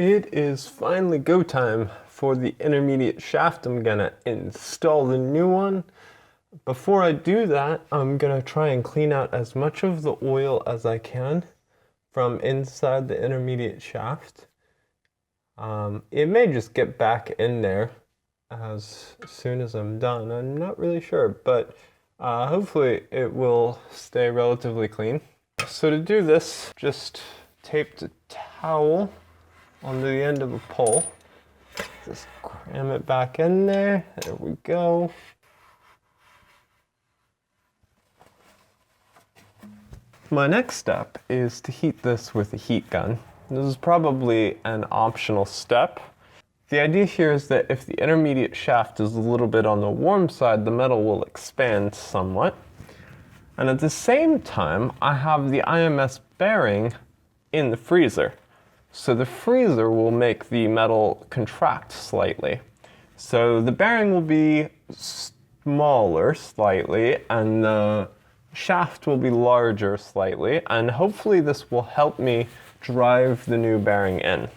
It is finally go time for the intermediate shaft. I'm gonna install the new one. Before I do that, I'm gonna try and clean out as much of the oil as I can from inside the intermediate shaft. It may just get back in there as soon as I'm done. I'm not really sure, but hopefully it will stay relatively clean. So to do this, just taped a towel onto the end of a pole. Just cram it back in there. There we go. My next step is to heat this with a heat gun. This is probably an optional step. The idea here is that if the intermediate shaft is a little bit on the warm side, the metal will expand somewhat. And at the same time, I have the IMS bearing in the freezer. So the freezer will make the metal contract slightly. So the bearing will be smaller slightly, and the shaft will be larger slightly, and hopefully this will help me drive the new bearing in.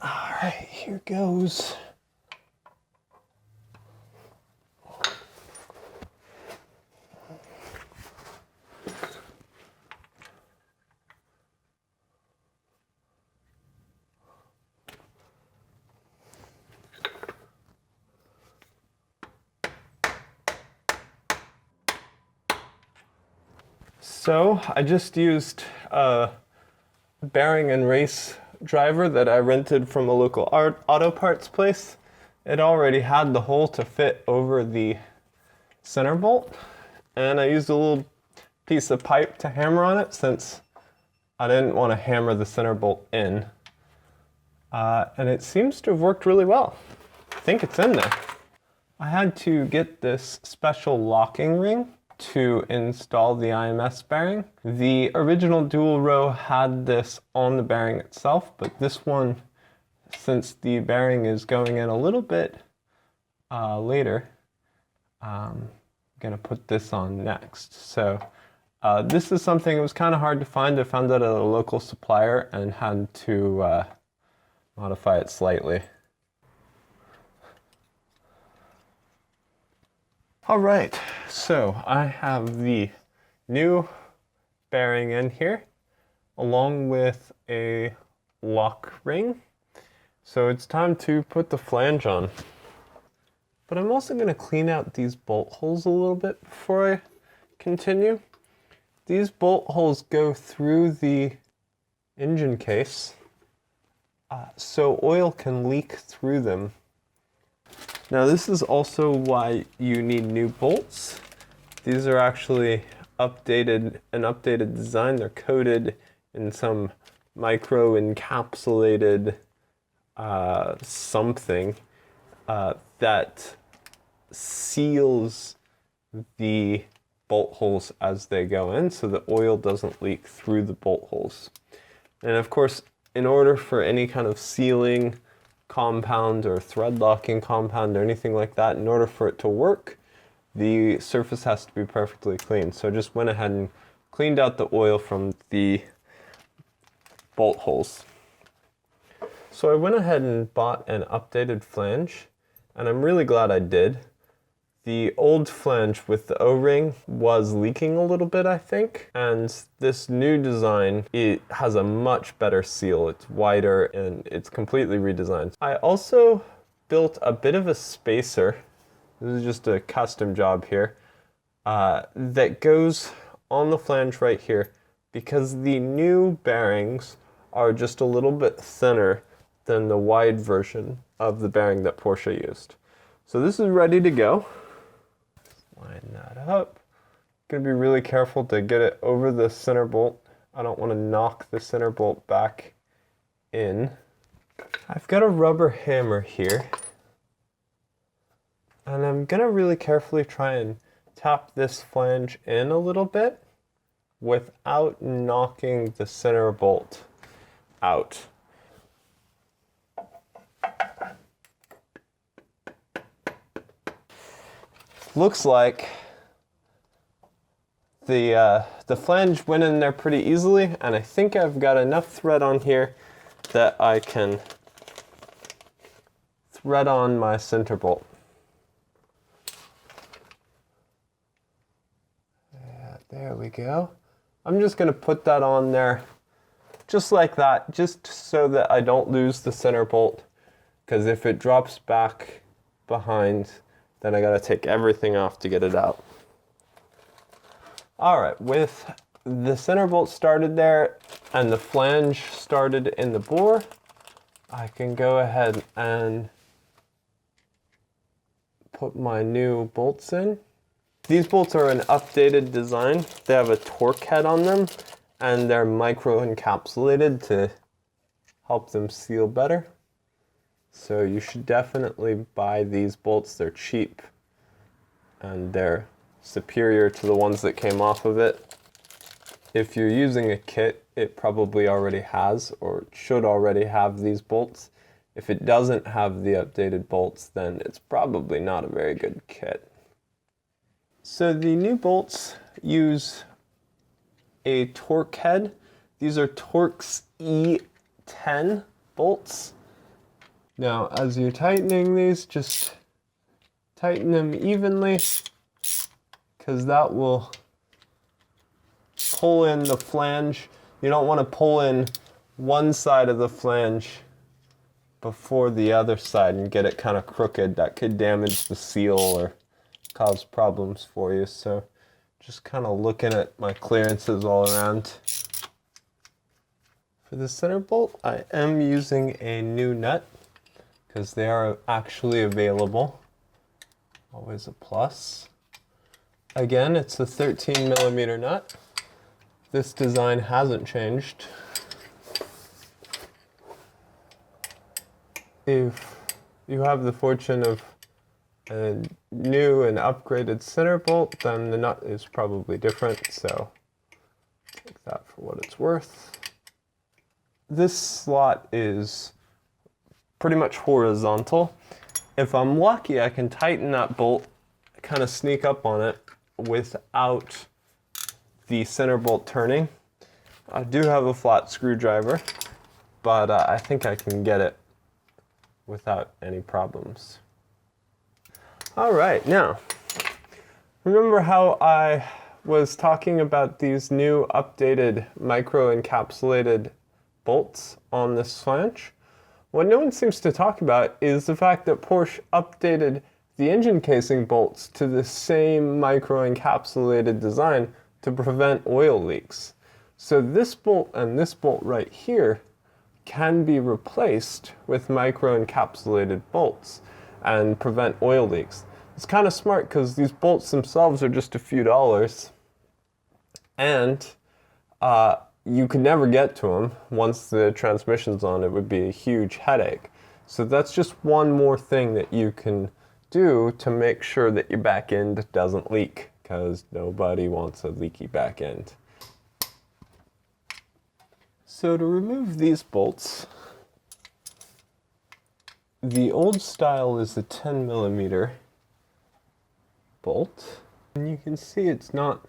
All right, here goes. So I just used a bearing and race driver that I rented from a local auto parts place. It already had the hole to fit over the center bolt, and I used a little piece of pipe to hammer on it since I didn't want to hammer the center bolt in. And it seems to have worked really well. I think it's in there. I had to get this special locking ring to install the IMS bearing. The original dual row had this on the bearing itself, but this one, since the bearing is going in a little bit later, I'm gonna put this on next. So this is something that was kind of hard to find. I found that at a local supplier and had to modify it slightly. All right, so I have the new bearing in here along with a lock ring. So it's time to put the flange on. But I'm also going to clean out these bolt holes a little bit before I continue. These bolt holes go through the engine case, so oil can leak through them. Now this is also why you need new bolts. These are actually an updated design. They're coated in some micro-encapsulated something that seals the bolt holes as they go in so the oil doesn't leak through the bolt holes. And of course, in order for any kind of sealing compound or thread locking compound or anything like that, in order for it to work, the surface has to be perfectly clean. So I just went ahead and cleaned out the oil from the bolt holes. So I went ahead and bought an updated flange, and I'm really glad I did. The old flange with the O-ring was leaking a little bit, I think, and this new design, it has a much better seal. It's wider and it's completely redesigned. I also built a bit of a spacer. This is just a custom job here that goes on the flange right here because the new bearings are just a little bit thinner than the wide version of the bearing that Porsche used. So this is ready to go. Line that up. Gonna be really careful to get it over the center bolt. I don't want to knock the center bolt back in. I've got a rubber hammer here, and I'm gonna really carefully try and tap this flange in a little bit without knocking the center bolt out. Looks like the flange went in there pretty easily, and I think I've got enough thread on here that I can thread on my center bolt. Yeah, there we go. I'm just going to put that on there just like that, just so that I don't lose the center bolt, because if it drops back behind, then I got to take everything off to get it out. All right, with the center bolt started there and the flange started in the bore, I can go ahead and put my new bolts in. These bolts are an updated design. They have a torque head on them, and they're micro-encapsulated to help them seal better. So you should definitely buy these bolts. They're cheap, and they're superior to the ones that came off of it. If you're using a kit, it probably already has or should already have these bolts. If it doesn't have the updated bolts, then it's probably not a very good kit. So the new bolts use a torque head. These are Torx E10 bolts. Now, as you're tightening these, just tighten them evenly, because that will pull in the flange. You don't want to pull in one side of the flange before the other side and get it kind of crooked. That could damage the seal or cause problems for you. So just kind of looking at my clearances all around. For the center bolt, I am using a new nut because they are actually available. Always a plus. Again, it's a 13mm nut. This design hasn't changed. If you have the fortune of a new and upgraded center bolt, then the nut is probably different, so take that for what it's worth. This slot is pretty much horizontal. If I'm lucky, I can tighten that bolt, kind of sneak up on it without the center bolt turning. I do have a flat screwdriver, but I think I can get it without any problems. All right, now, remember how I was talking about these new updated micro-encapsulated bolts on this flange? What no one seems to talk about is the fact that Porsche updated the engine casing bolts to the same micro-encapsulated design to prevent oil leaks. So this bolt and this bolt right here can be replaced with micro-encapsulated bolts and prevent oil leaks. It's kind of smart because these bolts themselves are just a few dollars, and you could never get to them once the transmission's on. It would be a huge headache. So that's just one more thing that you can do to make sure that your back end doesn't leak, because nobody wants a leaky back end. So to remove these bolts, the old style is a 10mm bolt, and you can see it's not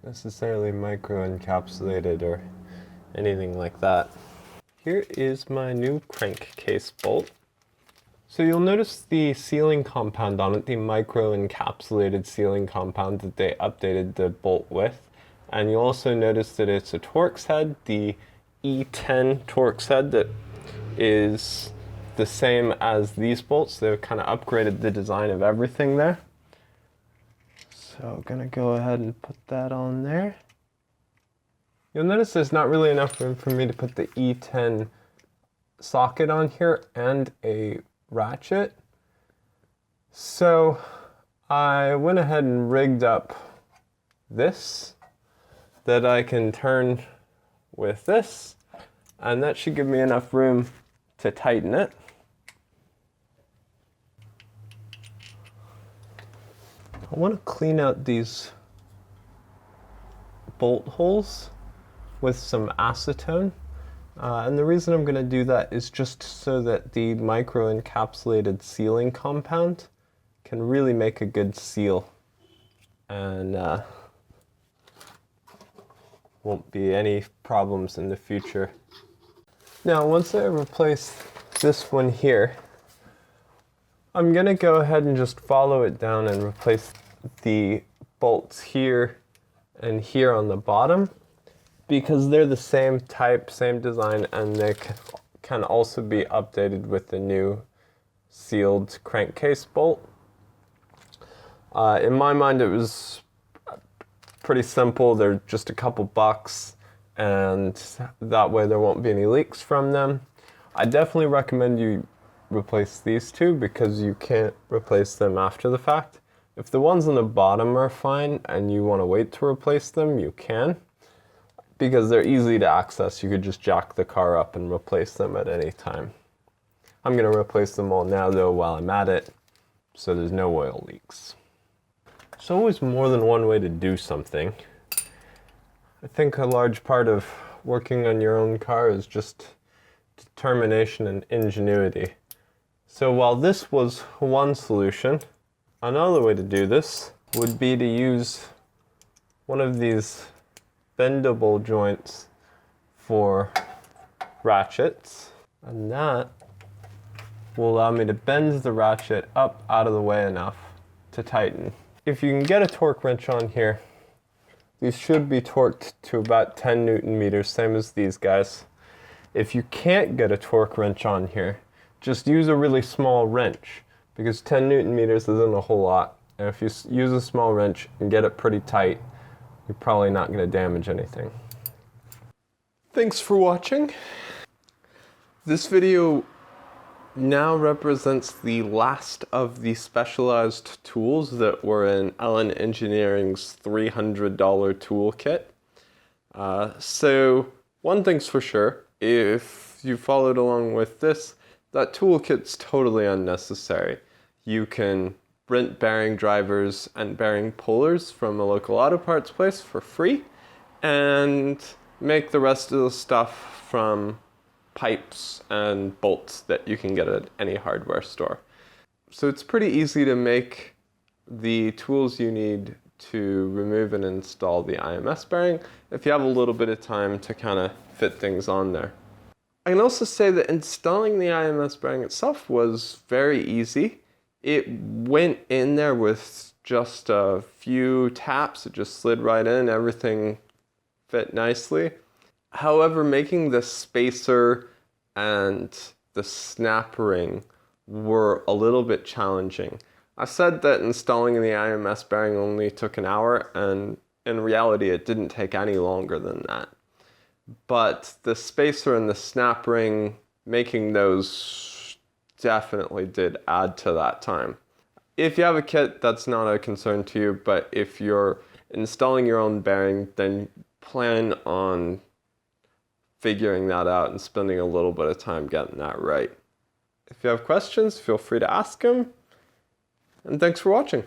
necessarily micro-encapsulated or anything like that. Here is my new crankcase bolt. So you'll notice the sealing compound on it, the micro-encapsulated sealing compound that they updated the bolt with. And you'll also notice that it's a Torx head, the E10 Torx head that is the same as these bolts. They've kind of upgraded the design of everything there. So I'm gonna go ahead and put that on there. You'll notice there's not really enough room for me to put the E10 socket on here and a ratchet. So I went ahead and rigged up this that I can turn with this, and that should give me enough room to tighten it. I want to clean out these bolt holes with some acetone. And the reason I'm going to do that is just so that the micro-encapsulated sealing compound can really make a good seal and won't be any problems in the future. Now, once I replace this one here, I'm gonna go ahead and just follow it down and replace the bolts here and here on the bottom, because they're the same type, same design, and they can also be updated with the new sealed crankcase bolt. In my mind, it was pretty simple. They're just a couple bucks, and that way there won't be any leaks from them. I definitely recommend you replace these two because you can't replace them after the fact. If the ones on the bottom are fine and you want to wait to replace them, you can, because they're easy to access. You could just jack the car up and replace them at any time. I'm going to replace them all now though while I'm at it, so there's no oil leaks. There's always more than one way to do something. I think a large part of working on your own car is just determination and ingenuity. So while this was one solution, another way to do this would be to use one of these bendable joints for ratchets, and that will allow me to bend the ratchet up out of the way enough to tighten. If you can get a torque wrench on here, these should be torqued to about 10 Newton meters, same as these guys. If you can't get a torque wrench on here, just use a really small wrench, because 10 Newton meters isn't a whole lot. And if you use a small wrench and get it pretty tight, you're probably not going to damage anything. Thanks for watching. This video now represents the last of the specialized tools that were in Allen Engineering's $300 toolkit. So one thing's for sure, if you followed along with this, that toolkit's totally unnecessary. You can rent bearing drivers and bearing pullers from a local auto parts place for free, and make the rest of the stuff from pipes and bolts that you can get at any hardware store. So it's pretty easy to make the tools you need to remove and install the IMS bearing if you have a little bit of time to kind of fit things on there. I can also say that installing the IMS bearing itself was very easy. It went in there with just a few taps. It just slid right in, everything fit nicely. However, making the spacer and the snap ring were a little bit challenging. I said that installing the IMS bearing only took an hour, and in reality it didn't take any longer than that. But the spacer and the snap ring, making those definitely did add to that time. If you have a kit, that's not a concern to you, but if you're installing your own bearing, then plan on figuring that out and spending a little bit of time getting that right. If you have questions, feel free to ask them, and thanks for watching.